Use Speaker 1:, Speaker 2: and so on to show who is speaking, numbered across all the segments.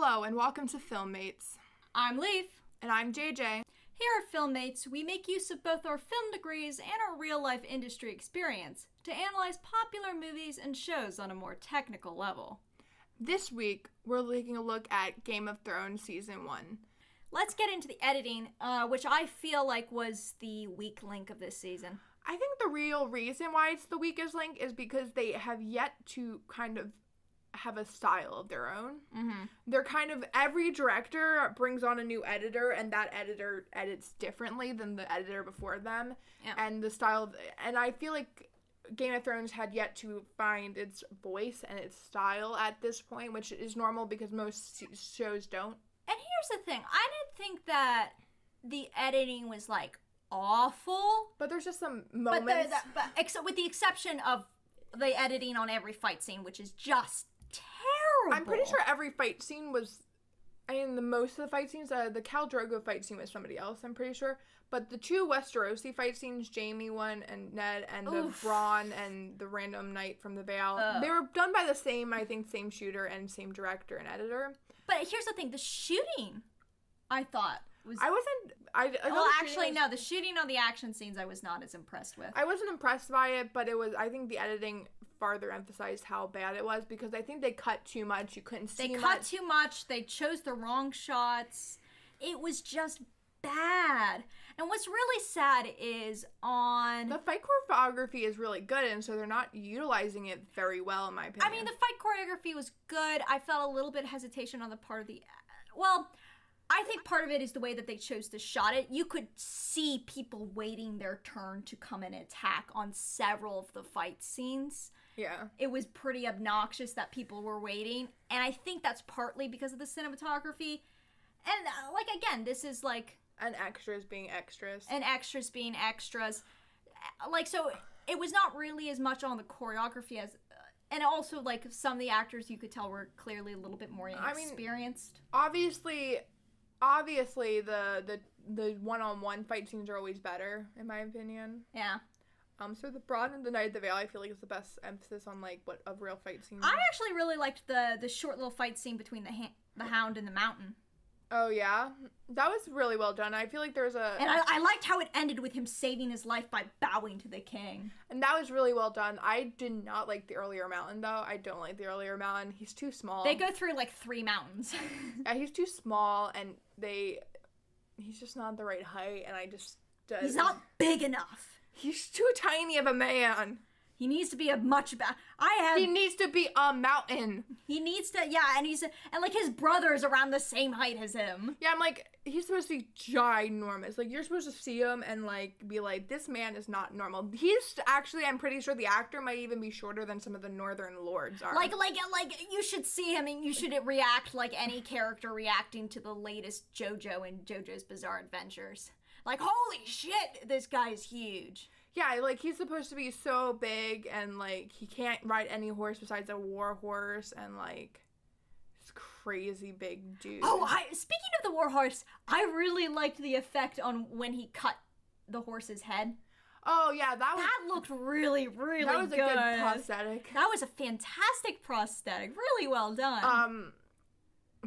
Speaker 1: Hello and welcome to Filmmates.
Speaker 2: I'm Lief.
Speaker 1: And I'm JJ.
Speaker 2: Here at Filmmates, we make use of both our film degrees and our real-life industry experience to analyze popular movies and shows on a more technical level.
Speaker 1: This week, we're taking a look at Game of Thrones Season 1.
Speaker 2: Let's get into the editing, which I feel like was the weak link of this season.
Speaker 1: I think the real reason why it's the weakest link is because they have yet to kind of have a style of their own.
Speaker 2: Mm-hmm.
Speaker 1: They're kind of, every director brings on a new editor, and that editor edits differently than the editor before them.
Speaker 2: Yeah.
Speaker 1: And the style, and I feel like Game of Thrones had yet to find its voice and its style at this point, which is normal because most shows don't.
Speaker 2: And here's the thing, I didn't think that the editing was, like, awful.
Speaker 1: But there's just some moments.
Speaker 2: But with the exception of the editing on every fight scene, which is just terrible.
Speaker 1: I'm pretty sure every fight scene was, most of the fight scenes, the Khal Drogo fight scene was somebody else, I'm pretty sure. But the two Westerosi fight scenes, Jaime one and Ned, and the Bronn and the random knight from the Vale, they were done by the same shooter and same director and editor.
Speaker 2: But here's the thing, the shooting, I thought, was...
Speaker 1: The
Speaker 2: shooting on the action scenes I was not as impressed with.
Speaker 1: I wasn't impressed by it, but I think the editing farther emphasized how bad it was, because I think they cut too much. You couldn't see much.
Speaker 2: They cut too much. They chose the wrong shots. It was just bad. And what's really sad is
Speaker 1: the fight choreography is really good, and so they're not utilizing it very well, in my opinion.
Speaker 2: I mean, the fight choreography was good. I felt a little bit of hesitation on the part of the... I think part of it is the way that they chose to shot it. You could see people waiting their turn to come and attack on several of the fight scenes.
Speaker 1: Yeah.
Speaker 2: It was pretty obnoxious that people were waiting. And I think that's partly because of the cinematography. And, again, this is,
Speaker 1: And extras being extras.
Speaker 2: And extras being extras. So it was not really as much on the choreography as... and also, some of the actors you could tell were clearly a little bit more inexperienced.
Speaker 1: Obviously, the one-on-one fight scenes are always better, in my opinion.
Speaker 2: Yeah.
Speaker 1: So the Bronn and the Knight of the Vale, I feel like is the best emphasis on, what a real fight scene.
Speaker 2: I actually really liked the short little fight scene between the Hound and the Mountain.
Speaker 1: Oh, yeah? That was really well done. I feel like there's a...
Speaker 2: And I liked how it ended with him saving his life by bowing to the king.
Speaker 1: And that was really well done. I did not like the earlier Mountain, though. I don't like the earlier Mountain. He's too small.
Speaker 2: They go through, 3 mountains.
Speaker 1: Yeah, he's too small, and he's just not the right height, and
Speaker 2: He's not big enough.
Speaker 1: He's too tiny of a man.
Speaker 2: He needs to be a much better...
Speaker 1: He needs to be a mountain.
Speaker 2: He needs to... Yeah, and his brother's around the same height as him.
Speaker 1: Yeah, I'm he's supposed to be ginormous. You're supposed to see him and, be like, this man is not normal. He's actually, I'm pretty sure the actor might even be shorter than some of the Northern Lords are.
Speaker 2: You should see him and you should react like any character reacting to the latest JoJo and JoJo's Bizarre Adventures. Holy shit, this guy's huge.
Speaker 1: Yeah, he's supposed to be so big, and, he can't ride any horse besides a war horse, and, this crazy big dude.
Speaker 2: Oh, speaking of the war horse, I really liked the effect on when he cut the horse's head.
Speaker 1: Oh, yeah,
Speaker 2: that looked really, really good.
Speaker 1: That was a good prosthetic.
Speaker 2: That was a fantastic prosthetic. Really well done.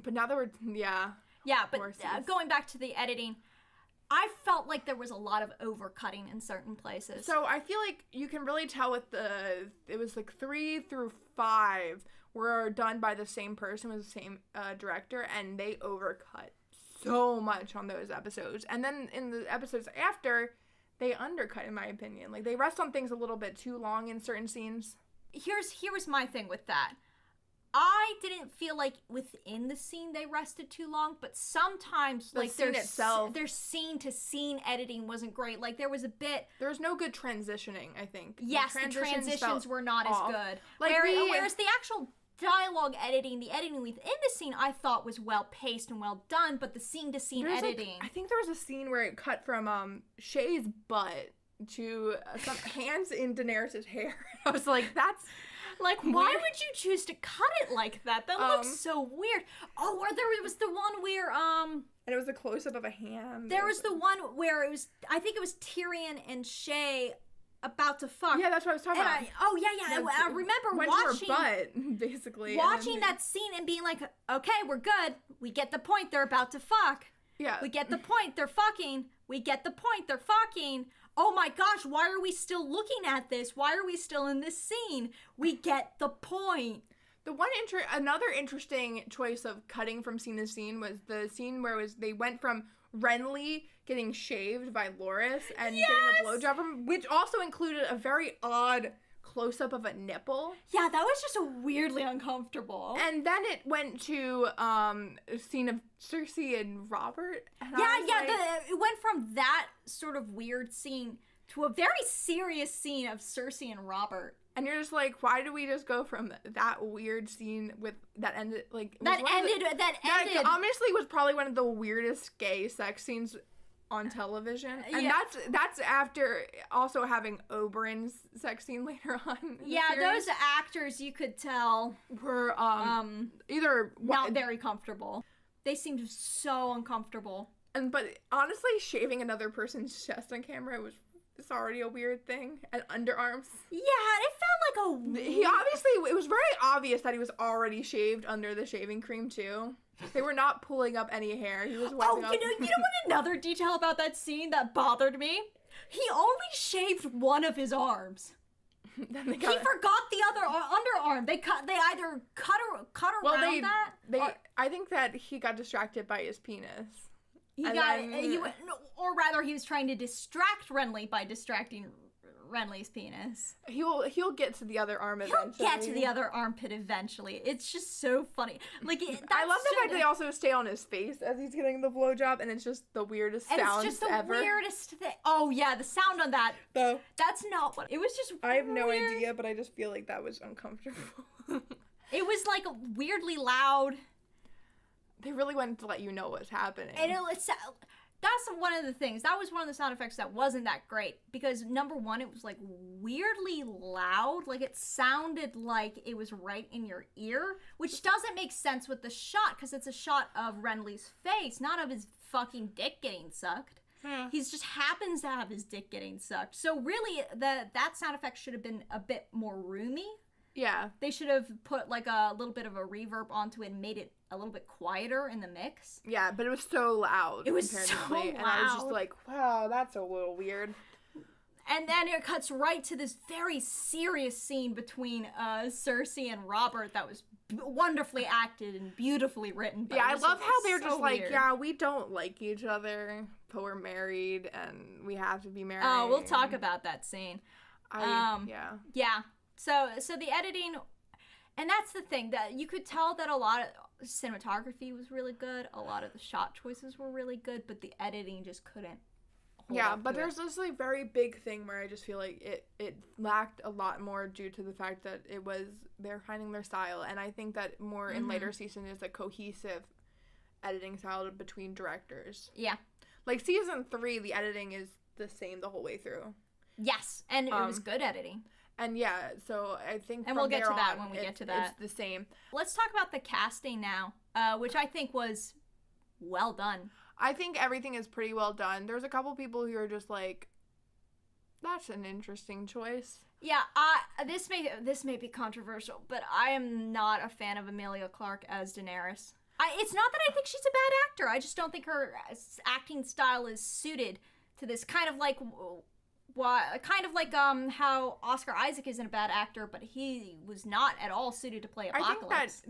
Speaker 1: But now that
Speaker 2: Yeah, but going back to the editing... I felt like there was a lot of overcutting in certain places.
Speaker 1: So I feel like you can really tell with it was 3 through 5 were done by the same person with the same director, and they overcut so much on those episodes. And then in the episodes after, they undercut, in my opinion. They rest on things a little bit too long in certain scenes.
Speaker 2: Here was my thing with that. I didn't feel like within the scene they rested too long, but sometimes
Speaker 1: the scene itself,
Speaker 2: their scene to scene editing wasn't great. There was a bit...
Speaker 1: There was no good transitioning, I think.
Speaker 2: Yes, the transitions were not
Speaker 1: off.
Speaker 2: as good. Whereas the actual dialogue editing, the editing within the scene, I thought was well paced and well done, but the scene to scene editing...
Speaker 1: I think there was a scene where it cut from Shay's butt to some hands in Daenerys' hair. I was like, that's...
Speaker 2: why would you choose to cut it like that? That looks so weird. Oh, or there was the one where,
Speaker 1: And it was a close-up of a hand.
Speaker 2: There was the one where I think it was Tyrion and Shay about to fuck.
Speaker 1: Yeah, that's what I was talking about.
Speaker 2: I remember
Speaker 1: went
Speaker 2: watching...
Speaker 1: to her butt, basically.
Speaker 2: Watching that scene and being like, okay, we're good. We get the point, they're about to fuck.
Speaker 1: Yeah.
Speaker 2: We get the point, they're fucking. We get the point, they're fucking. Oh my gosh, why are we still looking at this? Why are we still in this scene? We get the point.
Speaker 1: Another interesting choice of cutting from scene to scene was the scene where they went from Renly getting shaved by Loris and getting a blowjob from, which also included a very odd close-up of a nipple.
Speaker 2: Yeah, that was just weirdly uncomfortable.
Speaker 1: And then it went to a scene of Cersei and Robert. And
Speaker 2: it went from that sort of weird scene to a very serious scene of Cersei and Robert.
Speaker 1: And you're just like, why do we just go from that weird scene that ended
Speaker 2: that
Speaker 1: honestly was probably one of the weirdest gay sex scenes on television, and that's after also having Oberyn's sex scene later on.
Speaker 2: Those actors, you could tell,
Speaker 1: were either
Speaker 2: not very comfortable. They seemed so uncomfortable.
Speaker 1: But honestly, shaving another person's chest on camera it's already a weird thing. And underarms.
Speaker 2: Yeah, it felt like
Speaker 1: it was very obvious that he was already shaved under the shaving cream too. They were not pulling up any hair. He was wiping up.
Speaker 2: You know what another detail about that scene that bothered me? He only shaved one of his arms. He forgot the other underarm. They either cut around that.
Speaker 1: I think that he got distracted by his penis.
Speaker 2: Or rather, he was trying to distract Renly by distracting Renly's penis.
Speaker 1: He'll get to the other arm eventually.
Speaker 2: He'll get to the other armpit eventually. It's just so funny.
Speaker 1: I love the fact that they also stay on his face as he's getting the blowjob, and it's just the weirdest sound ever.
Speaker 2: It's just the weirdest thing. Oh yeah, the sound on that. That's not what it was. Just
Speaker 1: I have no idea, but I just feel like that was uncomfortable.
Speaker 2: It was like weirdly loud.
Speaker 1: They really wanted to let you know what's happening.
Speaker 2: And that's one of the things. That was one of the sound effects that wasn't that great. Because, number one, it was, like, weirdly loud. Like, it sounded like it was right in your ear. Which doesn't make sense with the shot. Because it's a shot of Renly's face, not of his fucking dick getting sucked. He just happens to have his dick getting sucked. So, really, that sound effect should have been a bit more roomy.
Speaker 1: Yeah.
Speaker 2: They should have put, like, a little bit of a reverb onto it and made it a little bit quieter in the mix.
Speaker 1: Yeah, but it was so loud.
Speaker 2: It was so loud.
Speaker 1: And I was just like, wow, that's a little weird.
Speaker 2: And then it cuts right to this very serious scene between Cersei and Robert that was wonderfully acted and beautifully written.
Speaker 1: Yeah, I love how they're just like, yeah, we don't like each other, but we're married and we have to be married.
Speaker 2: Oh, we'll talk about that scene.
Speaker 1: Yeah.
Speaker 2: So the editing, and that's the thing, that you could tell that a lot of cinematography was really good, a lot of the shot choices were really good, but the editing just couldn't hold up
Speaker 1: but
Speaker 2: to
Speaker 1: there's this like very big thing where I just feel like it lacked a lot more due to the fact that they're finding their style, and I think that more in later seasons is a cohesive editing style between directors.
Speaker 2: Yeah.
Speaker 1: Like season 3, the editing is the same the whole way through.
Speaker 2: Yes, and it was good editing.
Speaker 1: And yeah, so I think
Speaker 2: and we'll get to that when we get to that.
Speaker 1: It's the same.
Speaker 2: Let's talk about the casting now, which I think was well done.
Speaker 1: I think everything is pretty well done. There's a couple people who are just like, that's an interesting choice.
Speaker 2: Yeah, this may be controversial, but I am not a fan of Emilia Clarke as Daenerys. It's not that I think she's a bad actor. I just don't think her acting style is suited to this kind of like how Oscar Isaac isn't a bad actor, but he was not at all suited to play Apocalypse.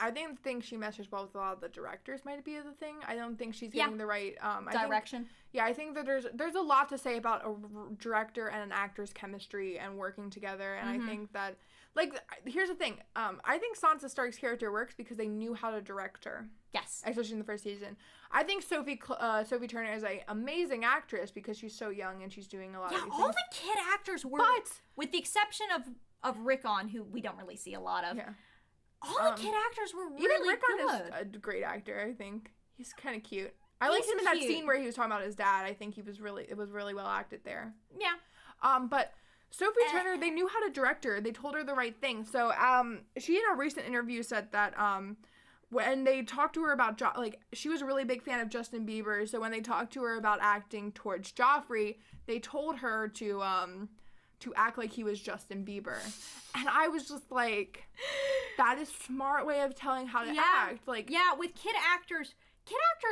Speaker 1: I think she meshes well with a lot of the directors might be the thing. I don't think she's getting the right
Speaker 2: direction.
Speaker 1: I think that there's a lot to say about a director and an actor's chemistry and working together, and I think that, like, here's the thing. I think Sansa Stark's character works because they knew how to direct her.
Speaker 2: Yes.
Speaker 1: Especially in the first season. I think Sophie Turner is an amazing actress because she's so young and she's doing a lot of these things.
Speaker 2: All the kid actors were, with the exception of Rickon, who we don't really see a lot of. Yeah. All the kid actors were really
Speaker 1: Rickon
Speaker 2: good.
Speaker 1: Is a great actor, I think. He's kind of cute. I liked him in that scene where he was talking about his dad. I think it was really well acted there.
Speaker 2: Yeah.
Speaker 1: But Sophie Turner, they knew how to direct her. They told her the right thing. So, she in a recent interview said that, when they talked to her about, she was a really big fan of Justin Bieber, so when they talked to her about acting towards Joffrey, they told her to to act like he was Justin Bieber. And I was just like, that is a smart way of telling how to act. Like,
Speaker 2: yeah, with kid actors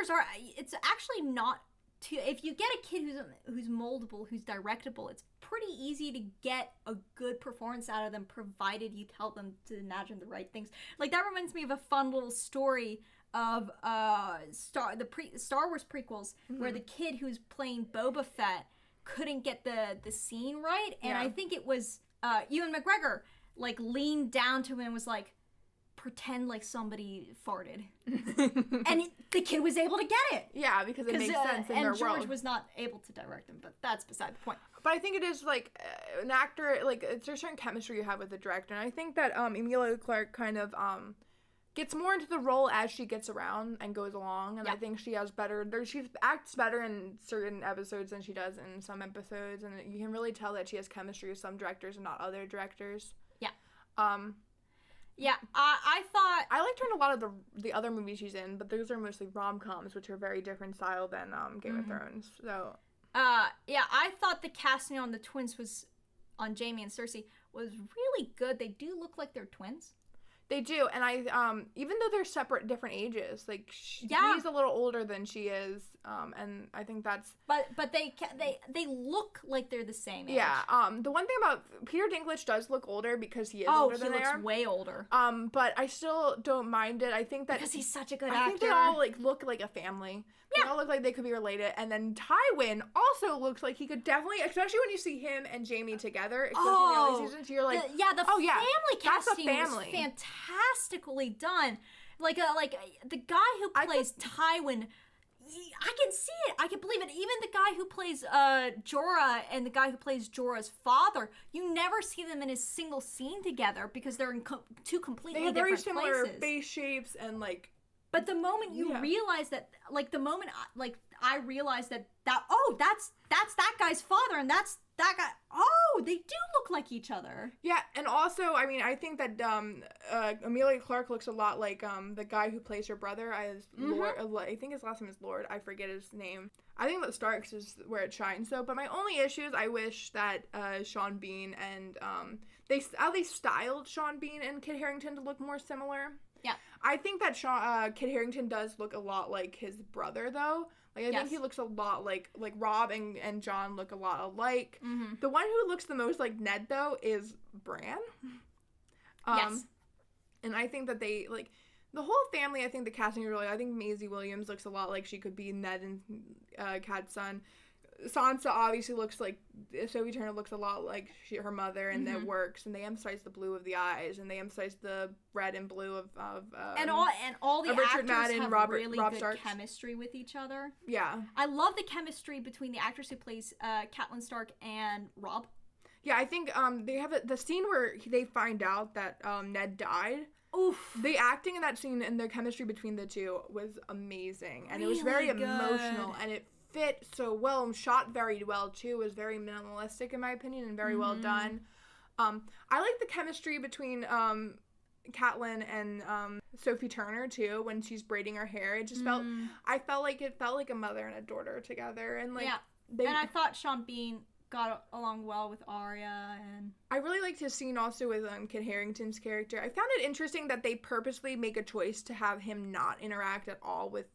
Speaker 2: are, it's actually not too, if you get a kid who's moldable, who's directable, it's pretty easy to get a good performance out of them, provided you tell them to imagine the right things. Like, that reminds me of a fun little story of Star Wars prequels, where the kid who's playing Boba Fett couldn't get the scene right, and I think it was Ewan McGregor like leaned down to him and was like, pretend like somebody farted. And the kid was able to get it.
Speaker 1: Yeah, because it makes sense in their world.
Speaker 2: And George was not able to direct him, but that's beside the point.
Speaker 1: But I think it is, like, an actor, like, there's a certain chemistry you have with the director, and I think that Emilia Clarke kind of gets more into the role as she gets around and goes along, and I think she has she acts better in certain episodes than she does in some episodes, and you can really tell that she has chemistry with some directors and not other directors.
Speaker 2: Yeah. Yeah, I thought...
Speaker 1: I liked her in a lot of the other movies she's in, but those are mostly rom-coms, which are very different style than Game of Thrones, so...
Speaker 2: yeah, I thought the casting on the twins on Jaime and Cersei was really good. They do look like they're twins.
Speaker 1: They do, and I, even though they're separate, different ages, like, he's a little older than she is, and I think that's...
Speaker 2: But they look like they're the same age.
Speaker 1: Yeah, the one thing about Peter Dinklage does look older because he is older than they are.
Speaker 2: Oh, he looks way older.
Speaker 1: But I still don't mind it. I think that...
Speaker 2: Because he's such a good actor.
Speaker 1: I think they all, like, look like a family. They all look like they could be related, and then Tywin also looks like he could definitely, especially when you see him and Jaime together, especially in the early seasons, you're like,
Speaker 2: family casting was fantastically done. Like the guy who plays Tywin, I can see it. I can believe it. Even the guy who plays Jorah and the guy who plays Jorah's father, you never see them in a single scene together because they're in two completely different places. They have very similar
Speaker 1: face shapes and, like...
Speaker 2: But the moment you realize that, like, I realized that that's that guy's father, and that's that guy. Oh, they do look like each other.
Speaker 1: Yeah, and also, I mean, I think that Emilia Clarke looks a lot like the guy who plays her brother as Lord. I think his last name is Lord. I forget his name. I think that Starks is where it shines. So, but my only issue is I wish that Sean Bean and they styled Sean Bean and Kit Harington to look more similar.
Speaker 2: Yeah.
Speaker 1: I think that Kit Harington does look a lot like his brother, though. Like, I think he looks a lot like Rob and John look a lot alike. Mm-hmm. The one who looks the most like Ned, though, is Bran.
Speaker 2: Yes.
Speaker 1: And I think that they, like, the whole family, I think the casting is really, I think Maisie Williams looks a lot like she could be Ned and Cad's son. Sansa obviously looks like, Sophie Turner looks a lot like her mother, and that works, and they emphasize the blue of the eyes, and they emphasize the red and blue of
Speaker 2: and all the
Speaker 1: Richard
Speaker 2: actors
Speaker 1: Madden,
Speaker 2: have really
Speaker 1: Rob
Speaker 2: good
Speaker 1: Starks.
Speaker 2: Chemistry with each other.
Speaker 1: Yeah.
Speaker 2: I love the chemistry between the actress who plays Catelyn Stark and Rob.
Speaker 1: Yeah, I think they have the scene where they find out that Ned died.
Speaker 2: Oof.
Speaker 1: The acting in that scene and the chemistry between the two was amazing, and it was very emotional, and it fit so well and shot very well too. It was very minimalistic in my opinion and very well done. I like the chemistry between Catelyn and Sophie Turner too when she's braiding her hair. It just felt like a mother and a daughter together, and like
Speaker 2: and I thought Sean Bean got along well with Arya, and
Speaker 1: I really liked his scene also with Kit Harington's character. I found it interesting that they purposely make a choice to have him not interact at all with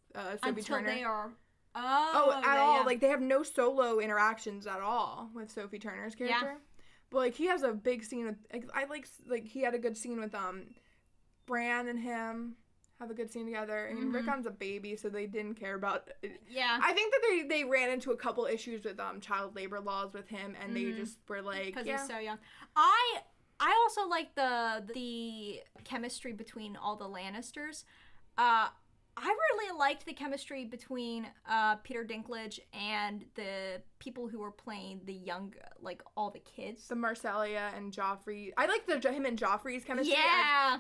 Speaker 1: Sophie Turner.
Speaker 2: They are
Speaker 1: at all. Like, they have no solo interactions at all with Sophie Turner's character. Yeah. But, like, he has a big scene with... I like he had a good scene with Bran and him have a good scene together. I mean, Rickon's a baby, so they didn't care about...
Speaker 2: Yeah.
Speaker 1: I think that they ran into a couple issues with child labor laws with him, and they just were like...
Speaker 2: Because he's so young. I also like the chemistry between all the Lannisters. I really liked the chemistry between Peter Dinklage and the people who were playing the young, like, all the kids.
Speaker 1: The Marcellia and Joffrey. I liked him and Joffrey's chemistry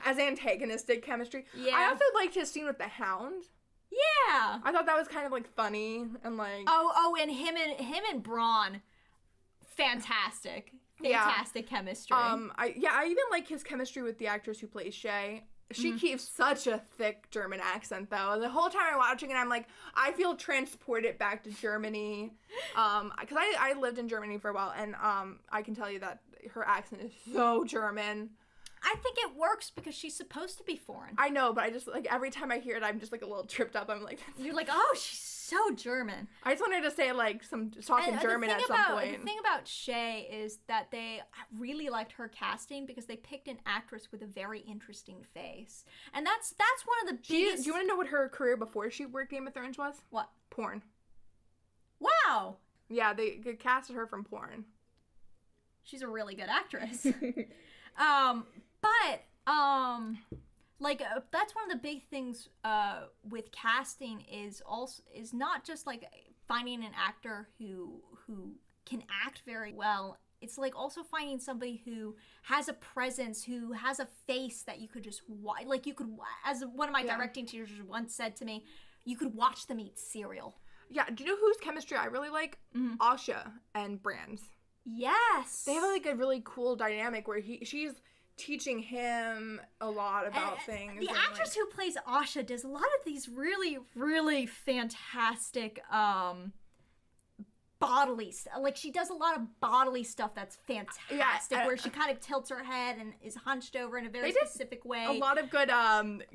Speaker 1: as antagonistic chemistry. Yeah. I also liked his scene with the Hound.
Speaker 2: Yeah.
Speaker 1: I thought that was kind of, like, funny and, like...
Speaker 2: Oh, and him and Bronn. Fantastic chemistry.
Speaker 1: I even like his chemistry with the actress who plays Shay. She keeps such a thick German accent, though. The whole time I'm watching it, I'm like, I feel transported back to Germany. Because I lived in Germany for a while, and I can tell you that her accent is so German.
Speaker 2: I think it works because she's supposed to be foreign.
Speaker 1: I know, but I just, like, every time I hear it, I'm just, like, a little tripped up. I'm like...
Speaker 2: You're like, oh, she's so German.
Speaker 1: I just wanted to say, like, talking German at some point.
Speaker 2: The thing about Shay is that they really liked her casting because they picked an actress with a very interesting face. And that's one of the biggest...
Speaker 1: Do you want to know what her career before she worked Game of Thrones was?
Speaker 2: What?
Speaker 1: Porn.
Speaker 2: Wow!
Speaker 1: Yeah, they casted her from porn.
Speaker 2: She's a really good actress. That's one of the big things with casting is not just like finding an actor who can act very well. It's like also finding somebody who has a presence, who has a face that you could just as one of my directing teachers once said to me, you could watch them eat cereal.
Speaker 1: Yeah, do you know whose chemistry I really like? Asha and Brands.
Speaker 2: Yes.
Speaker 1: They have like a really cool dynamic where she's teaching him a lot about things.
Speaker 2: The actress who plays Asha does a lot of these really, really fantastic bodily stuff. Like, she does a lot of bodily stuff that's fantastic, where she kind of tilts her head and is hunched over in a very specific way.
Speaker 1: A lot of good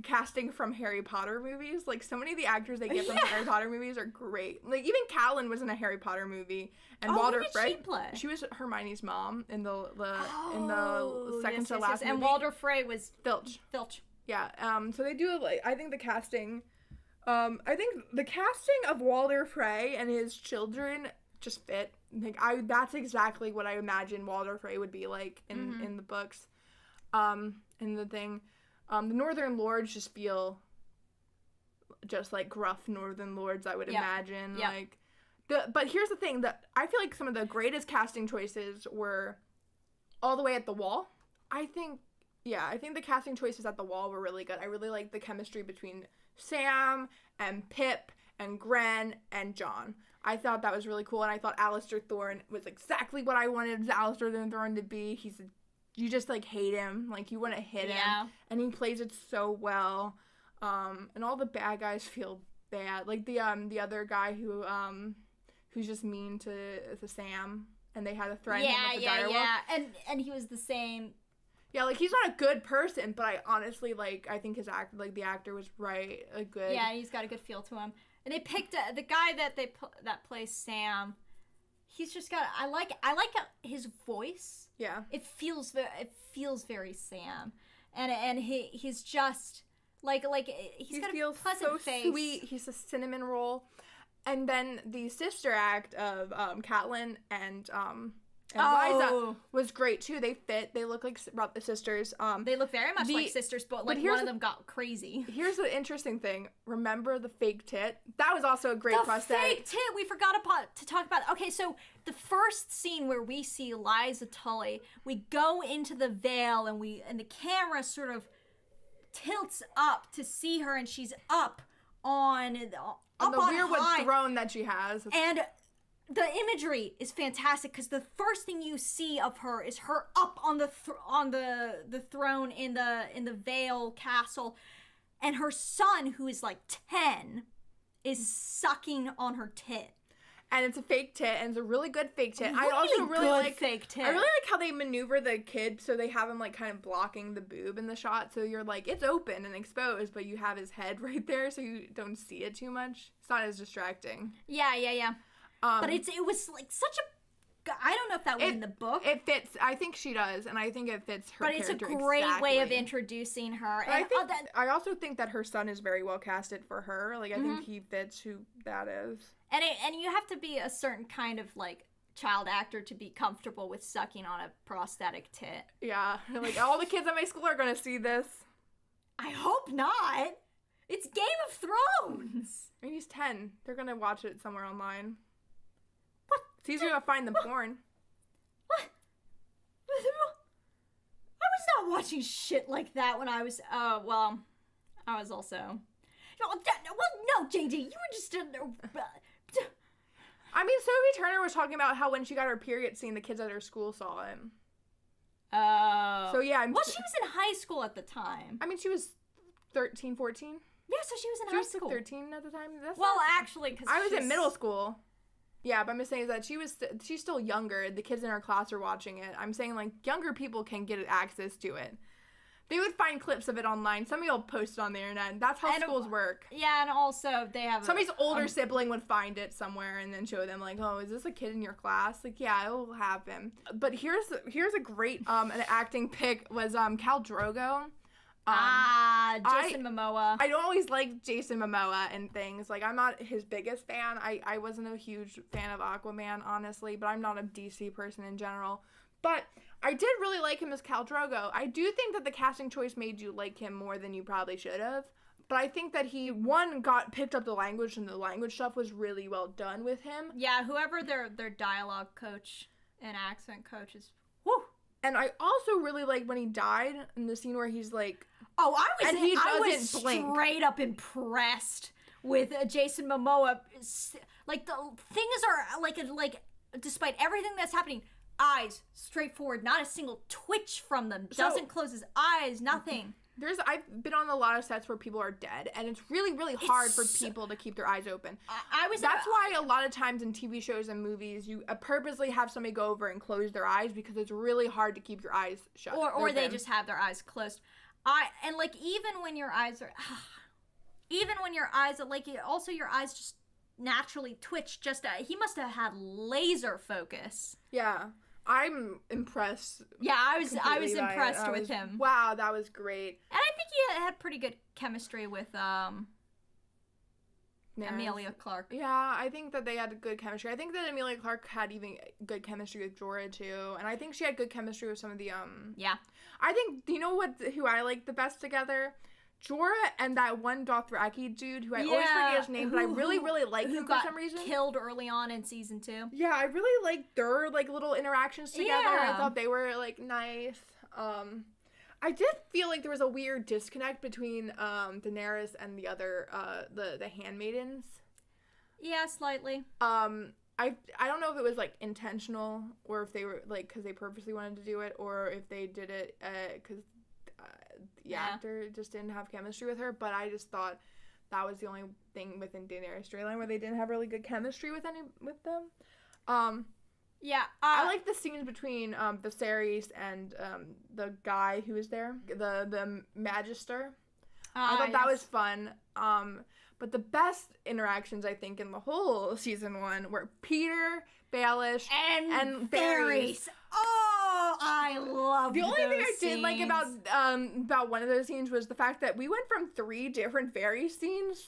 Speaker 1: casting from Harry Potter movies. Like, so many of the actors they get from Harry Potter movies are great. Like, even Callan was in a Harry Potter movie. And Walter Frey,
Speaker 2: she
Speaker 1: was Hermione's mom in the second to last movie.
Speaker 2: And Walter Frey was
Speaker 1: Filch. Yeah. So they do, like, I think the casting of Walter Frey and his children just fit. Like, that's exactly what I imagine Walter Frey would be like in the books. And the thing, the Northern Lords just feel just like gruff Northern Lords, I would imagine.
Speaker 2: Yep.
Speaker 1: Like, but here's the thing, that I feel like some of the greatest casting choices were all the way at the Wall. I think the casting choices at the Wall were really good. I really liked the chemistry between Sam and Pip and Gren and John. I thought that was really cool, and I thought Alistair Thorne was exactly what I wanted Alistair Thorne to be. You just, like, hate him. Like, you want to hit him. And he plays it so well. And all the bad guys feel bad. Like, the other guy who's just mean to Sam, and they had to threaten him with the direwolf.
Speaker 2: Yeah. And he was the same.
Speaker 1: Yeah, like, he's not a good person, but I honestly, like, I think the actor was right, a good...
Speaker 2: Yeah, he's got a good feel to him. And they picked the guy that plays Sam. He's just got... I like his voice. Yeah. It feels very Sam. And he's just... Like he's got a pleasant face.
Speaker 1: Sweet. He's a cinnamon roll. And then the sister act of Catelyn and Liza was great too. They fit. They look like the sisters.
Speaker 2: They look very much like sisters, but like one of them got crazy.
Speaker 1: Here's the interesting thing. Remember the fake tit? That was also a great prosthetic.
Speaker 2: The fake tit. We forgot to talk about. Okay, so the first scene where we see Liza Tully, we go into the veil and the camera sort of tilts up to see her, and she's up on the
Speaker 1: weirwood throne that she has.
Speaker 2: And the imagery is fantastic because the first thing you see of her is her up on the throne in the Vale Castle, and her son, who is like 10, is sucking on her tit.
Speaker 1: And it's a fake tit, and it's a really good fake tit.
Speaker 2: I also really like
Speaker 1: fake tit. I really like how they maneuver the kid so they have him like kind of blocking the boob in the shot, so you're like, it's open and exposed, but you have his head right there, so you don't see it too much. It's not as distracting.
Speaker 2: Yeah. But it was like such a... I don't know if that was in the book.
Speaker 1: It fits. I think she does, and I think it fits her character exactly.
Speaker 2: But it's a great way of introducing her. And
Speaker 1: I also think that her son is very well casted for her. Like, I think he fits who that is.
Speaker 2: And you have to be a certain kind of, like, child actor to be comfortable with sucking on a prosthetic tit.
Speaker 1: Yeah. Like, all the kids at my school are going to see this.
Speaker 2: I hope not. It's Game of Thrones.
Speaker 1: I mean, he's 10. They're going to watch it somewhere online.
Speaker 2: What?
Speaker 1: It's easier to find the porn.
Speaker 2: What? I was not watching shit like that when I was, I was also... no, JD, you were just...
Speaker 1: I mean, Sophie Turner was talking about how when she got her period scene, the kids at her school saw him.
Speaker 2: Oh.
Speaker 1: So, yeah.
Speaker 2: Well, she was in high school at the time.
Speaker 1: I mean, she was 13, 14.
Speaker 2: Yeah, so she was in
Speaker 1: She
Speaker 2: high
Speaker 1: was
Speaker 2: school.
Speaker 1: 13 at the time.
Speaker 2: Well, actually, because
Speaker 1: I was in middle school. Yeah, but I'm just saying that she's still younger. The kids in our class are watching it. I'm saying, like, younger people can get access to it. They would find clips of it online. Somebody will post it on the internet. That's how schools work.
Speaker 2: Yeah, and also they have
Speaker 1: somebody's older sibling would find it somewhere and then show them, like, oh, is this a kid in your class? Like, yeah, it will have him. But here's a great an acting pick was Khal Drogo.
Speaker 2: Jason Momoa.
Speaker 1: I don't always like Jason Momoa and things. Like, I'm not his biggest fan. I wasn't a huge fan of Aquaman, honestly, but I'm not a DC person in general. But I did really like him as Khal Drogo. I do think that the casting choice made you like him more than you probably should have. But I think that he, picked up the language, and the language stuff was really well done with him.
Speaker 2: Yeah, whoever their dialogue coach and accent coach is, whew.
Speaker 1: And I also really like when he died in the scene where he's like...
Speaker 2: Oh, I was straight up impressed with Jason Momoa. Like, the things are, like, despite everything that's happening... Eyes straight forward, not a single twitch from them. Doesn't close his eyes, nothing.
Speaker 1: I've been on a lot of sets where people are dead, and it's really, really hard for people to keep their eyes open. That's why a lot of times in TV shows and movies, you purposely have somebody go over and close their eyes because it's really hard to keep your eyes shut.
Speaker 2: Or they just have their eyes closed. And like even when your eyes are, like also your eyes just naturally twitch. He must have had laser focus.
Speaker 1: Yeah. I'm impressed.
Speaker 2: Yeah, I was impressed with him.
Speaker 1: Wow, that was great.
Speaker 2: And I think he had pretty good chemistry with Emilia Clarke.
Speaker 1: Yeah, I think that they had good chemistry. I think that Emilia Clarke had even good chemistry with Jorah too, and I think she had good chemistry with some of the
Speaker 2: Yeah.
Speaker 1: I think, you know who I like the best together? Jorah and that one Dothraki dude who I always forget his name, but I really, really like him for some reason.
Speaker 2: Who got killed early on in season 2.
Speaker 1: Yeah, I really liked their, like, little interactions together. Yeah. I thought they were, like, nice. I did feel like there was a weird disconnect between Daenerys and the other, the handmaidens.
Speaker 2: Yeah, slightly.
Speaker 1: I don't know if it was, like, intentional or if they were, like, because they purposely wanted to do it, or if they did it because... the actor just didn't have chemistry with her, but I just thought that was the only thing within Daenerys' storyline where they didn't have really good chemistry with them. I like the scenes between Viserys and the guy who was there, the Magister. I thought that was fun. But the best interactions, I think, in the whole season 1 were Peter, Baelish, and Varys.
Speaker 2: Oh, I love
Speaker 1: those thing I did like about one of those scenes was the fact that we went from 3 different Varys scenes.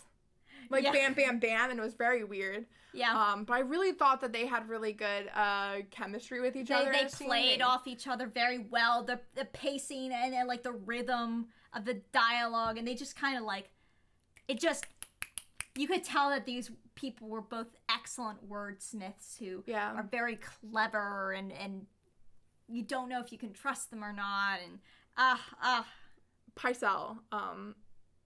Speaker 1: Like, bam, bam, bam, and it was very weird.
Speaker 2: Yeah.
Speaker 1: But I really thought that they had really good chemistry with each other.
Speaker 2: They played off each other very well. The pacing and like the rhythm of the dialogue, and they just kind of like, you could tell that these people were both excellent wordsmiths who are very clever, and you don't know if you can trust them or not. And
Speaker 1: Pycelle.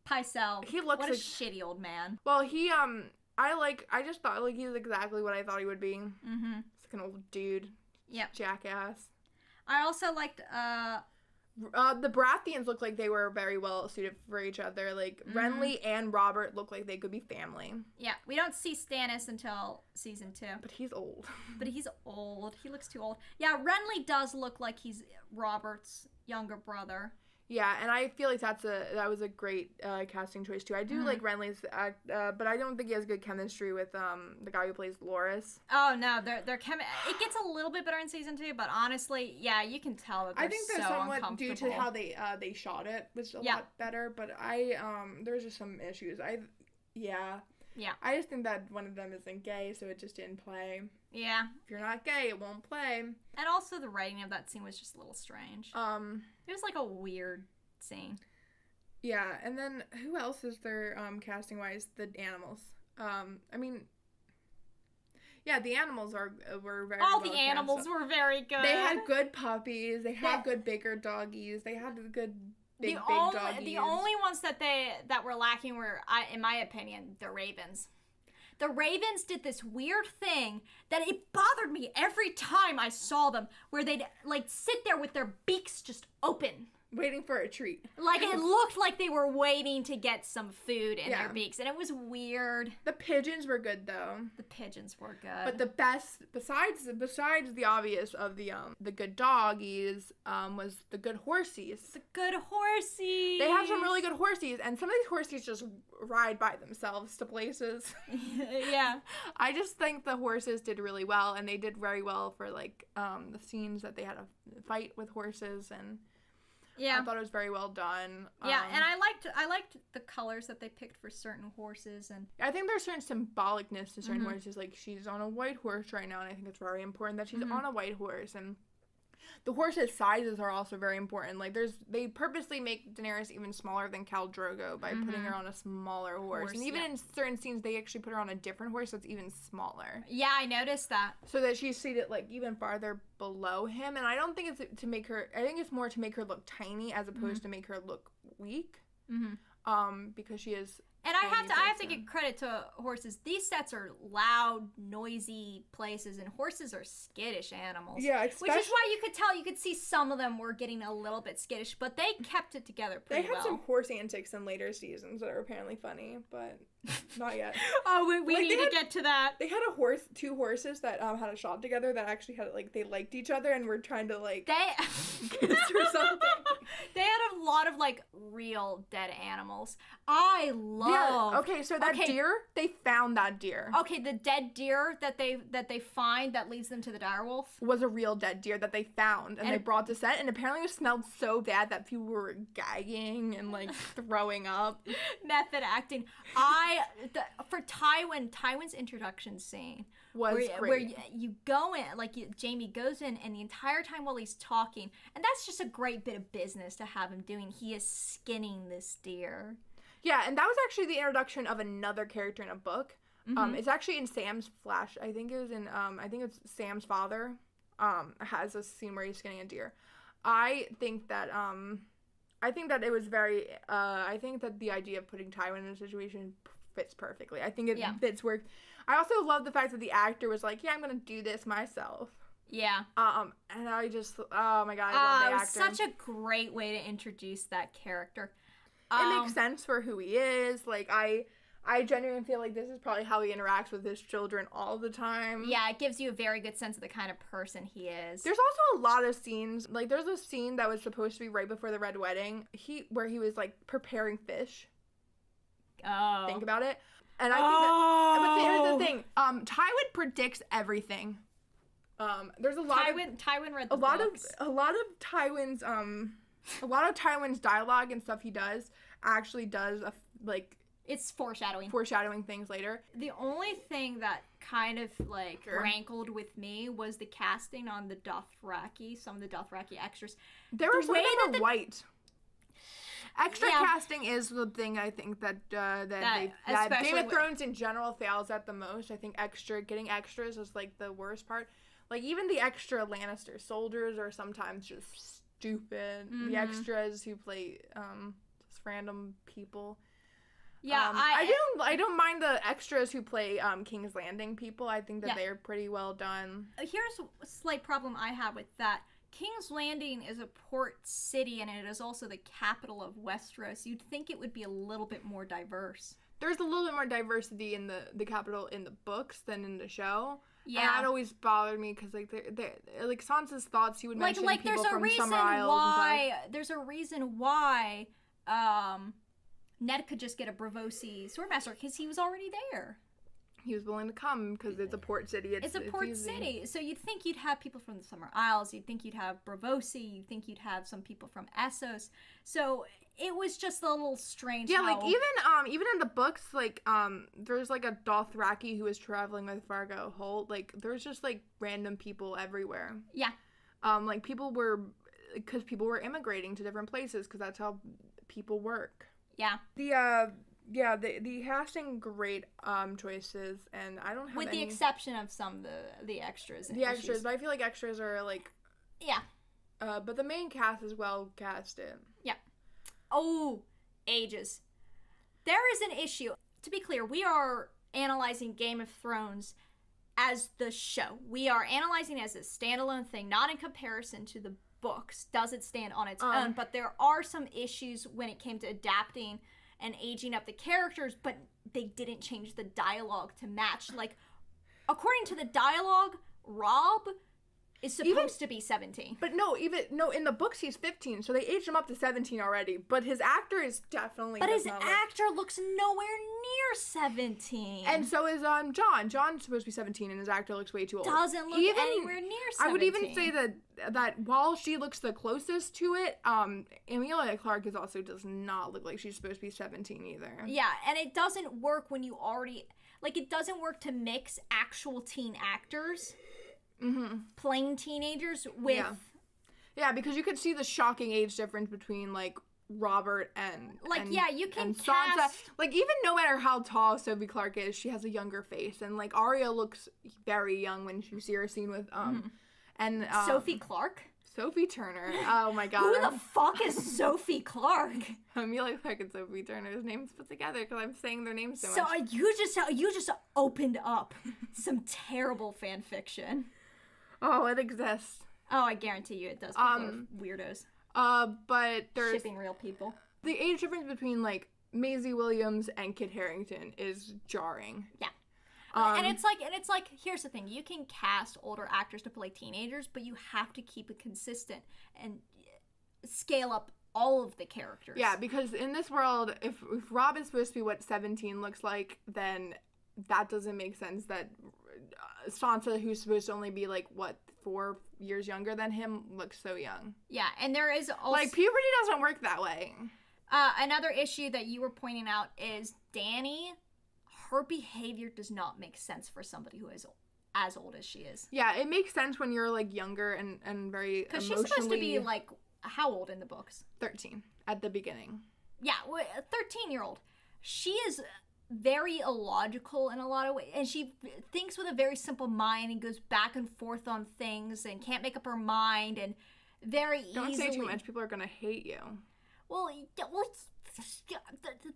Speaker 2: Pycelle.
Speaker 1: He looks
Speaker 2: like
Speaker 1: a
Speaker 2: shitty old man.
Speaker 1: Well, he I just thought like he's exactly what I thought he would be. Mm-hmm. He's like an old dude.
Speaker 2: Yep.
Speaker 1: Jackass.
Speaker 2: I also liked
Speaker 1: the Baratheons looked like they were very well suited for each other. Like, Renly and Robert look like they could be family.
Speaker 2: Yeah, we don't see Stannis until season 2.
Speaker 1: But he's old.
Speaker 2: He looks too old. Yeah, Renly does look like he's Robert's younger brother.
Speaker 1: Yeah, and I feel like that was a great casting choice too. I do like Renly's act, but I don't think he has good chemistry with the guy who plays Loras.
Speaker 2: Oh no, it gets a little bit better in season 2, but honestly, yeah, you can tell that I think that's somewhat
Speaker 1: due to how they shot it was a lot better. But there's just some issues. I just think that one of them isn't gay, so it just didn't play.
Speaker 2: Yeah.
Speaker 1: If you're not gay, it won't play.
Speaker 2: And also the writing of that scene was just a little strange. It was like a weird scene.
Speaker 1: Yeah, and then who else is there casting-wise? The animals. The animals were very
Speaker 2: all the animals were very good.
Speaker 1: They had good puppies. They had good bigger doggies. They had good big doggies.
Speaker 2: The only ones that were lacking were, in my opinion, the ravens. The ravens did this weird thing that it bothered me every time I saw them, where they'd like sit there with their beaks just open.
Speaker 1: Waiting for a treat.
Speaker 2: Like, it looked like they were waiting to get some food in their beaks, and it was weird.
Speaker 1: The pigeons were good, though.
Speaker 2: The pigeons were good.
Speaker 1: But the best, besides the obvious of the good doggies, was the good horsies.
Speaker 2: The good horsies.
Speaker 1: They have some really good horsies, and some of these horsies just ride by themselves to places.
Speaker 2: Yeah.
Speaker 1: I just think the horses did really well, and they did very well for, like, the scenes that they had a fight with horses, and... Yeah, I thought it was very well done.
Speaker 2: Yeah, and I liked the colors that they picked for certain horses, and
Speaker 1: I think there's certain symbolicness to certain horses. Like, she's on a white horse right now, and I think it's very important that she's on a white horse. And the horses' sizes are also very important. Like, they purposely make Daenerys even smaller than Khal Drogo by putting her on a smaller horse. And even in certain scenes, they actually put her on a different horse that's even smaller.
Speaker 2: Yeah, I noticed that.
Speaker 1: So that she's seated, like, even farther below him. And I don't think it's to make her... I think it's more to make her look tiny as opposed to make her look weak. Because she is...
Speaker 2: And I have to give credit to horses. These sets are loud, noisy places, and horses are skittish animals.
Speaker 1: Yeah,
Speaker 2: which is why you could see some of them were getting a little bit skittish, but they kept it together pretty well.
Speaker 1: They had some horse antics in later seasons that are apparently funny, but not yet.
Speaker 2: Oh, we need to get to that.
Speaker 1: They had two horses that had a shot together that actually had, like, they liked each other and were trying to, like, kiss or something.
Speaker 2: They had a lot of, like, real dead animals. I love...
Speaker 1: Yeah, okay, so that deer, they found that deer.
Speaker 2: Okay, the dead deer that they find that leads them to the direwolf
Speaker 1: was a real dead deer that they found, and they brought to set, and apparently it smelled so bad that people were gagging and, like, throwing up.
Speaker 2: Method acting. For Tywin's introduction scene
Speaker 1: was great.
Speaker 2: Where you go in, like, Jaime goes in, and the entire time while he's talking, and that's just a great bit of business to have him doing. He is skinning this deer.
Speaker 1: Yeah, and that was actually the introduction of another character in a book. It's actually in Sam's flash. I think it was in, I think it's Sam's father, has a scene where he's skinning a deer. I think that it was very, I think that the idea of putting Tywin in a situation fits perfectly. I think it fits work. I also love the fact that the actor was like, yeah, I'm going to do this myself.
Speaker 2: Yeah.
Speaker 1: And I just, oh my God, I love the actor.
Speaker 2: Such a great way to introduce that character.
Speaker 1: It makes sense for who he is. Like, I genuinely feel like this is probably how he interacts with his children all the time.
Speaker 2: Yeah, it gives you a very good sense of the kind of person he is.
Speaker 1: There's also a lot of scenes, like, there's a scene that was supposed to be right before the Red Wedding, where he was, like, preparing fish.
Speaker 2: Oh.
Speaker 1: Think about it. And I think but here's the thing. Tywin predicts everything. There's a lot
Speaker 2: Tywin read the books.
Speaker 1: A lot of Tywin's dialogue and stuff he does actually does
Speaker 2: it's foreshadowing
Speaker 1: things later.
Speaker 2: The only thing that kind of like rankled with me was the casting on the Dothraki, some of the Dothraki extras.
Speaker 1: There were some that were white. Extra casting is the thing I think that Game of Thrones in general fails at the most. I think getting extras is like the worst part. Like, even the extra Lannister soldiers are sometimes just stupid. The extras who play just random people.
Speaker 2: Yeah,
Speaker 1: I don't mind the extras who play King's Landing people. I think that they're pretty well done.
Speaker 2: Here's a slight problem I have with that. King's Landing is a port city, and it is also the capital of Westeros. You'd think it would be a little bit more diverse.
Speaker 1: There's a little bit more diversity in the capital in the books than in the show.
Speaker 2: Yeah,
Speaker 1: and that always bothered me because like Sansa's thoughts, he would mention people from Summer Isles.
Speaker 2: There's a reason why Ned could just get a Braavosi swordmaster because he was already there.
Speaker 1: He was willing to come because it's a port city.
Speaker 2: It's a port city, so you'd think you'd have people from the Summer Isles. You'd think you'd have Braavosi. You'd think you'd have some people from Essos. So it was just a little strange.
Speaker 1: Yeah, like even in the books, like there's like a Dothraki who was traveling with Fargo Holt. Like there's just like random people everywhere.
Speaker 2: Yeah.
Speaker 1: Like people were immigrating to different places because that's how people work.
Speaker 2: Yeah.
Speaker 1: The casting great choices, and I don't have
Speaker 2: with the exception of some the extras.
Speaker 1: The extras, but I feel like extras are like but the main cast is well casted.
Speaker 2: Yeah. Oh, ages. There is an issue. To be clear, we are analyzing Game of Thrones as the show. We are analyzing it as a standalone thing, not in comparison to the books does it stand on its own, but there are some issues when it came to adapting and aging up the characters, but they didn't change the dialogue to match. Like, according to the dialogue, Rob is supposed to be 17.
Speaker 1: But no, in the books he's 15, so they aged him up to 17 already. But his actor is definitely.
Speaker 2: But his actor looks nowhere near 17.
Speaker 1: And so is John. John's supposed to be 17, and his actor looks way too old.
Speaker 2: Doesn't look anywhere near 17.
Speaker 1: I would even say that while she looks the closest to it, Emilia Clarke does not look like she's supposed to be 17 either.
Speaker 2: Yeah, and it doesn't work when you already it doesn't work to mix actual teen actors. Playing teenagers with
Speaker 1: yeah, because you could see the shocking age difference between like Robert and
Speaker 2: you can
Speaker 1: and
Speaker 2: cast...
Speaker 1: Sansa. Like, even no matter how tall Sophie Clarke is, she has a younger face, and like Arya looks very young when you see her scene with and
Speaker 2: Sophie Clarke.
Speaker 1: Sophie Turner. Oh my god.
Speaker 2: Who the fuck is Sophie Clarke?
Speaker 1: Emilia Clarke and Sophie Turner's names put together because I'm saying their names so much.
Speaker 2: So you just opened up some terrible fan fiction.
Speaker 1: Oh, it exists.
Speaker 2: Oh, I guarantee you it does. People are weirdos.
Speaker 1: But there's
Speaker 2: shipping real people.
Speaker 1: The age difference between like Maisie Williams and Kit Harington is jarring.
Speaker 2: Yeah. And it's like here's the thing, you can cast older actors to play teenagers, but you have to keep it consistent and scale up all of the characters.
Speaker 1: Yeah, because in this world, if Rob is supposed to be what 17 looks like, then that doesn't make sense that Sansa, who's supposed to only be like 4 years younger than him, looks so young.
Speaker 2: Yeah, and there is also
Speaker 1: like puberty doesn't work that way.
Speaker 2: Another issue that you were pointing out is Dany. Her behavior does not make sense for somebody who is as old as she is.
Speaker 1: Yeah, it makes sense when you're like younger and very emotionally.
Speaker 2: Because she's supposed to be like how old in the books?
Speaker 1: 13 at the beginning.
Speaker 2: Yeah, a 13-year-old. She is very illogical in a lot of ways, and she thinks with a very simple mind and goes back and forth on things and can't make up her mind and very easily.
Speaker 1: Don't say too much. People are gonna hate you.
Speaker 2: Well,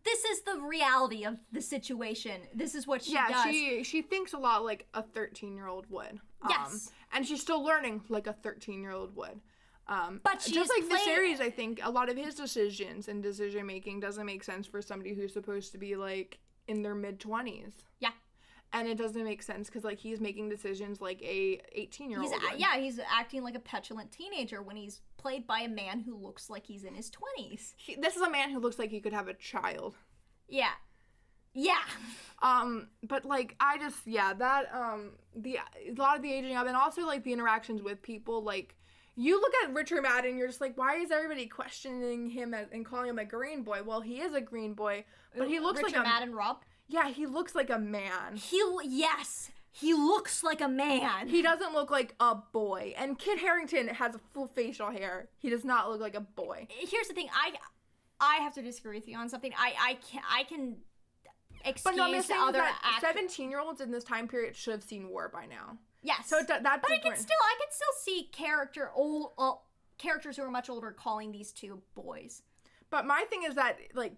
Speaker 2: this is the reality of the situation. This is what she does.
Speaker 1: Yeah, she thinks a lot like a 13-year-old would.
Speaker 2: Yes.
Speaker 1: And she's still learning like a 13-year-old would.
Speaker 2: But she's
Speaker 1: just like Viserys, I think a lot of his decisions and decision making doesn't make sense for somebody who's supposed to be like in their mid-20s.
Speaker 2: Yeah.
Speaker 1: And it doesn't make sense because like he's making decisions like a 18-year-old would.
Speaker 2: Yeah, he's acting like a petulant teenager when he's played by a man who looks like he's in his 20s.
Speaker 1: This is a man who looks like he could have a child.
Speaker 2: Yeah. Yeah.
Speaker 1: But like a lot of the aging up and also like the interactions with people, like you look at Richard Madden, you're just like, why is everybody questioning him and calling him a green boy? Well, he is a green boy, but he looks
Speaker 2: Richard
Speaker 1: like
Speaker 2: Madden, Rob?
Speaker 1: Yeah, he looks like a man.
Speaker 2: Yes, he looks like a man.
Speaker 1: He doesn't look like a boy. And Kit Harington has a full facial hair. He does not look like a boy.
Speaker 2: Here's the thing, I have to disagree with you on something. I can excuse
Speaker 1: but no, I'm saying
Speaker 2: other
Speaker 1: that 17-year-olds in this time period should have seen war by now.
Speaker 2: Yes.
Speaker 1: So but
Speaker 2: I can still see characters who are much older calling these two boys.
Speaker 1: But my thing is that like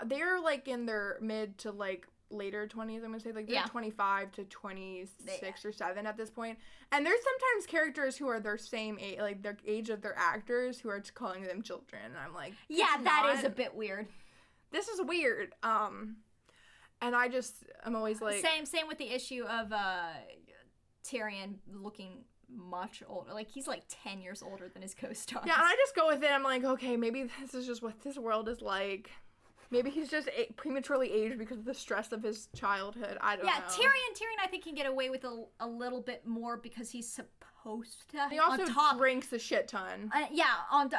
Speaker 1: they're like in their mid to like later 20s, I'm gonna say, like they're 25 to 26 or 7 at this point. And there's sometimes characters who are their same age, like their age of their actors, who are calling them children. And I'm like,
Speaker 2: that is a bit weird.
Speaker 1: This is weird. And I'm always like,
Speaker 2: same with the issue of Tyrion looking much older. Like, he's like 10 years older than his co-stars.
Speaker 1: Yeah, and I just go with it. I'm like, okay, maybe this is just what this world is like. Maybe he's just prematurely aged because of the stress of his childhood. I don't know.
Speaker 2: Yeah, Tyrion I think can get away with a little bit more because he's supposed to.
Speaker 1: He also drinks a shit ton.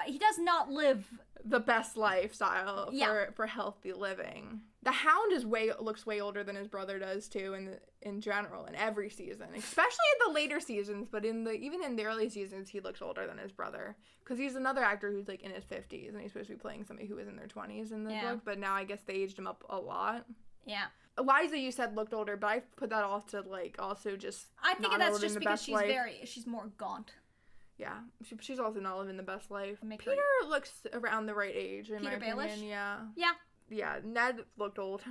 Speaker 2: He does not live
Speaker 1: the best lifestyle for healthy living. The Hound looks way older than his brother does too, in general, in every season, especially in the later seasons. But even in the early seasons, he looks older than his brother because he's another actor who's like in his 50s, and he's supposed to be playing somebody who was in their 20s in the book. But now I guess they aged him up a lot.
Speaker 2: Yeah.
Speaker 1: Eliza, you said looked older, but I put that off to like also just.
Speaker 2: I think that's just because she's more gaunt.
Speaker 1: Yeah, she's also not living the best life. Peter looks around the right age in my opinion. Yeah. Yeah, Ned looked old,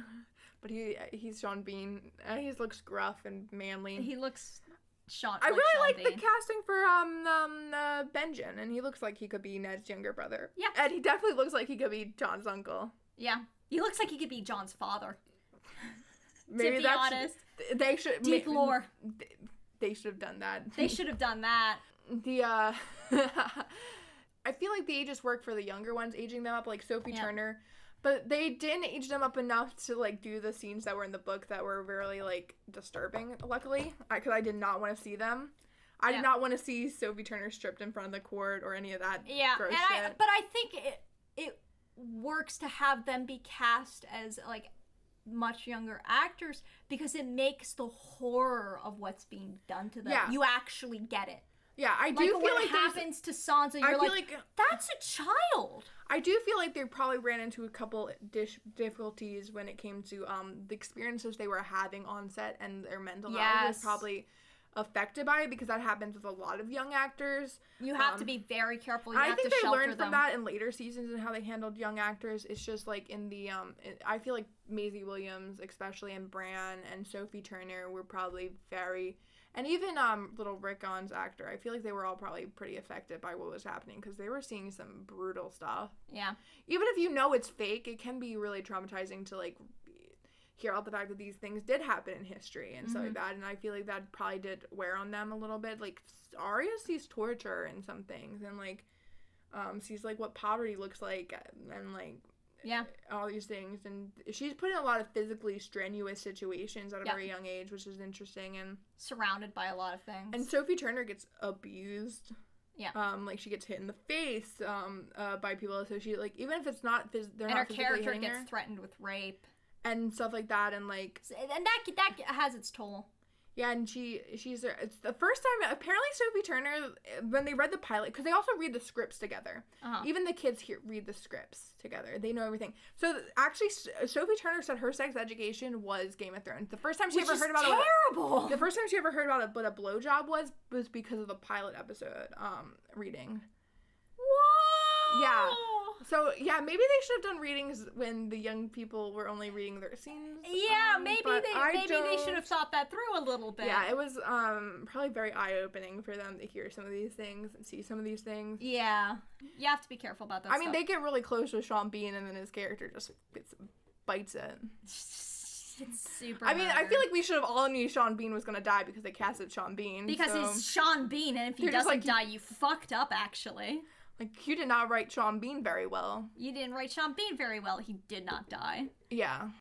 Speaker 1: but he's Sean Bean. He looks gruff and manly.
Speaker 2: He looks Sean.
Speaker 1: I
Speaker 2: like
Speaker 1: really
Speaker 2: Sean
Speaker 1: like the
Speaker 2: Bean.
Speaker 1: casting for Benjen, and he looks like he could be Ned's younger brother.
Speaker 2: Yeah.
Speaker 1: And he definitely looks like he could be John's uncle.
Speaker 2: Yeah, he looks like he could be John's father.
Speaker 1: Maybe
Speaker 2: to be
Speaker 1: that's
Speaker 2: honest,
Speaker 1: they should
Speaker 2: deep lore.
Speaker 1: They should have done that.
Speaker 2: They should have done that.
Speaker 1: The I feel like the ages work for the younger ones, aging them up, like Sophie Turner. But they didn't age them up enough to, like, do the scenes that were in the book that were really, like, disturbing, luckily. Because I did not want to see them. I did not want to see Sophie Turner stripped in front of the court or any of that gross shit.
Speaker 2: But I think it works to have them be cast as, like, much younger actors because it makes the horror of what's being done to them.
Speaker 1: Yeah.
Speaker 2: You actually get it.
Speaker 1: Yeah, I do
Speaker 2: Like,
Speaker 1: feel
Speaker 2: when
Speaker 1: like
Speaker 2: it happens to Sansa, you're like, that's a child.
Speaker 1: I do feel like they probably ran into a couple difficulties when it came to the experiences they were having on set, and their mental health was probably affected by it, because that happens with a lot of young actors.
Speaker 2: You have to be very careful. You
Speaker 1: I
Speaker 2: have
Speaker 1: think
Speaker 2: to
Speaker 1: they
Speaker 2: shelter
Speaker 1: learned
Speaker 2: them.
Speaker 1: from that in later seasons and how they handled young actors. It's just like in the I feel like Maisie Williams, especially, and Bran and Sophie Turner were probably very, and even little Rickon's actor, I feel like they were all probably pretty affected by what was happening, because they were seeing some brutal stuff.
Speaker 2: Yeah.
Speaker 1: Even if you know it's fake, it can be really traumatizing to, like, hear about the fact that these things did happen in history and stuff like that. And I feel like that probably did wear on them a little bit. Like, Arya sees torture in some things, and, like, sees, like, what poverty looks like, and, like, all these things. And she's put in a lot of physically strenuous situations at a very young age, which is interesting. And
Speaker 2: surrounded by a lot of things.
Speaker 1: And Sophie Turner gets abused.
Speaker 2: Yeah.
Speaker 1: Like, she gets hit in the face by people. So she, like, even if it's not they're
Speaker 2: and
Speaker 1: not
Speaker 2: her
Speaker 1: physically
Speaker 2: character
Speaker 1: hitting
Speaker 2: gets
Speaker 1: her,
Speaker 2: threatened with rape
Speaker 1: and stuff like that. And, like,
Speaker 2: and that has its toll.
Speaker 1: Yeah, and she's it's the first time, apparently Sophie Turner, when they read the pilot, because they also read the scripts together. Even the kids here read the scripts together. They know everything. So actually, Sophie Turner said her sex education was Game of Thrones. The first time she ever heard about
Speaker 2: terrible.
Speaker 1: The first time she ever heard about it, what a blowjob was because of the pilot episode reading.
Speaker 2: Whoa!
Speaker 1: Yeah. So, yeah, maybe they should have done readings when the young people were only reading their scenes.
Speaker 2: Yeah, maybe they should have thought that through a little bit.
Speaker 1: Yeah, it was probably very eye-opening for them to hear some of these things and see some of these things.
Speaker 2: Yeah. You have to be careful about that
Speaker 1: I mean, they get really close with Sean Bean, and then his character just bites it.
Speaker 2: It's super
Speaker 1: I mean, I feel like we should have all knew Sean Bean was going to die because they casted Sean Bean.
Speaker 2: Because he's Sean Bean, and if he doesn't die, you fucked up, actually.
Speaker 1: Like, you did not write Sean Bean very well.
Speaker 2: You didn't write Sean Bean very well. He did not die.
Speaker 1: Yeah.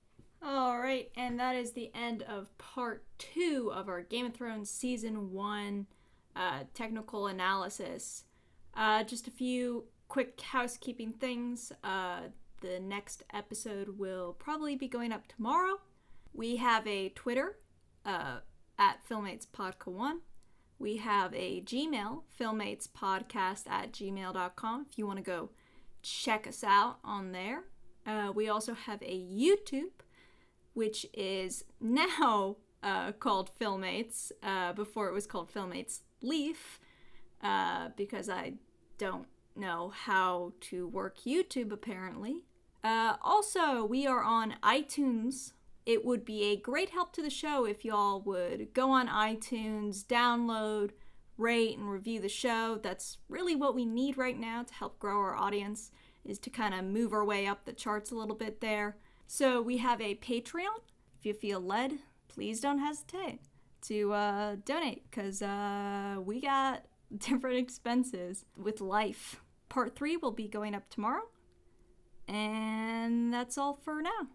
Speaker 3: Alright, and that is the end of part 2 of our Game of Thrones Season 1 technical analysis. Just a few quick housekeeping things. The next episode will probably be going up tomorrow. We have a Twitter, at FilmmatesPodca1. We have a Gmail, filmmatespodcast@gmail.com, if you want to go check us out on there. We also have a YouTube, which is now called Filmmates. Before it was called Filmmates Lief, because I don't know how to work YouTube, apparently. Also, we are on iTunes. It would be a great help to the show if y'all would go on iTunes, download, rate, and review the show. That's really what we need right now to help grow our audience, is to kind of move our way up the charts a little bit there. So we have a Patreon. If you feel led, please don't hesitate to donate, because we got different expenses with life. Part 3 will be going up tomorrow. And that's all for now.